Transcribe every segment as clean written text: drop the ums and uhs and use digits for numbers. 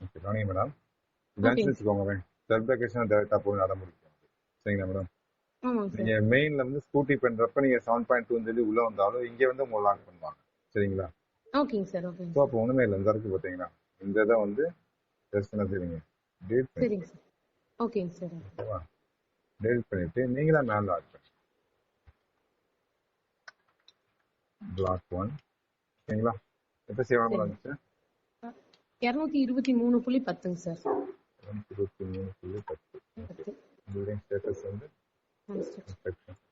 Okay கவனிங்க madam. Junction வச்சுக்கோங்க. சர்பேகேஷன் டேரக்டா போய் நட முடிக்கும். சரிங்களா மேடம்? நீங்க மெயின்ல வந்து ஸ்கூட்டி பண்றப்ப நீங்க 7.2 சொல்லி உள்ள வந்தாலும் இங்க வந்து உங்களை லாக் பண்ணுவாங்க. சரிங்களா? ஓகேங்க சார். ஓகே. ஸோ அப்போ ஒண்ணுமே இல்லை. இந்த இருக்கு பாத்தீங்களா, இந்த இதை வந்து டெஸ்ட் பண்ண செய்றீங்க. டெலிட் சரிங்க சார். ஓகேங்க சார். ஓகேவா? டெலிட் பண்ணிட்டு நீங்களா மேல லாக் பண்ணுங்க. பிளாக் 1. சரிங்களா? எப்ப சேவ் ஆகாம வந்துச்சு? 223.10 சார். 223.10. பில்டிங் ஸ்டேட்டஸ் வந்து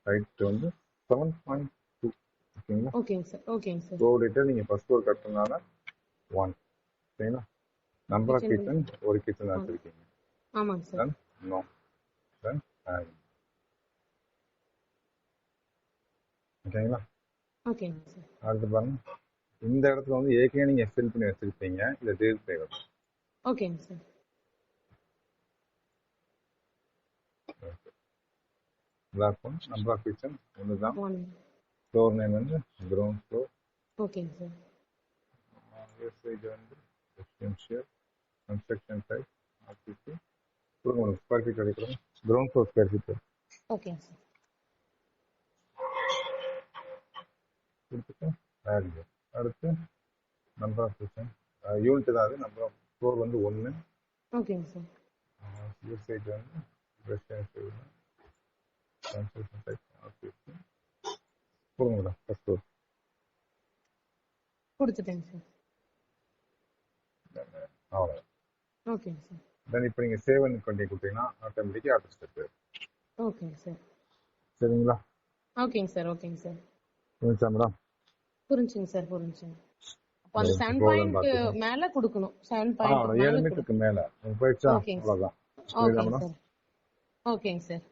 ஹைட் வந்து 7.2. ஓகேங்களா? ஓகேங்க சார். ஓகேங்க சார். ஃப்ளோர் டீடைல் நீங்க ஃபர்ஸ்ட் ஃப்ளோர் கட்டுறதுனால 1. சரிங்களா? நம்பர் ஆஃப் கிச்சன் ஒரு கிச்சன் வச்சிருக்கீங்க. ஆமாங்க sir. Then no then add. ஓகேங்களா? ஓகேங்க சார். அடுத்து பாருங்க, இந்த இடத்துல வந்து ஏற்கனவே நீங்க ஃபில் பண்ணி வச்சிருப்பீங்க. இதை டெலிட் பண்ணிடணும். ஓகேங்க sir. Block 1. Number of kitchen ஒன்றுதான். ஃப்ளோர் நேம் வந்து கிரவுண்ட் ஃப்ளோர். ஓகேங்க சார். சைடு வந்து ரெசிடென்ஷியல் கன்ஸ்ட்ரக்ஷன் டைப் ஆர்டிசி கொடுங்க. ஸ்கொயர் ஃபீட் கிடைக்கிறோம். கிரவுண்ட் ஃப்ளோர் ஸ்கொயர் ஃபீட் ஓகேங்க சார். கொடுத்துட்டு ஆட். அடுத்து நம்பர் ஆஃப் கிச்சன் யூனிட் தான். அது நம்பர் ஆஃப் ஃப்ளோர் வந்து 1. ஓகேங்க சார். சைடு வந்து ரெசிடென்ஷியல் கன்ஸ்ட்ரக்ஷன் டைப் ஆர்டிசி கொடுங்க மேடம். ஃபர்ஸ்ட் ஃப்ளோர் கொடுத்துட்டேங்க சார். அவ்வளோ. ஓகேங்க சார். தென் இப்போ நீங்கள் சேவ் அண்ட் கண்டினியூ கொடுத்தீங்கன்னா ஆட்டோமேட்டிக்காக ஆட்டோ ஸ்டெப். ஓகேங்க சார். சரிங்களா? ஓகேங்க சார். ஓகேங்க சார். புரிஞ்சா மேடம்? புரிஞ்சுங்க சார். புரிஞ்சுங்க. அப்போ அந்த 7 மேல கொடுக்கணும். 7 மீட்டருக்கு மேல போயிடுச்சா? அவ்வளோதான். ஓகேங்க சார். ஓகேங்க சார்.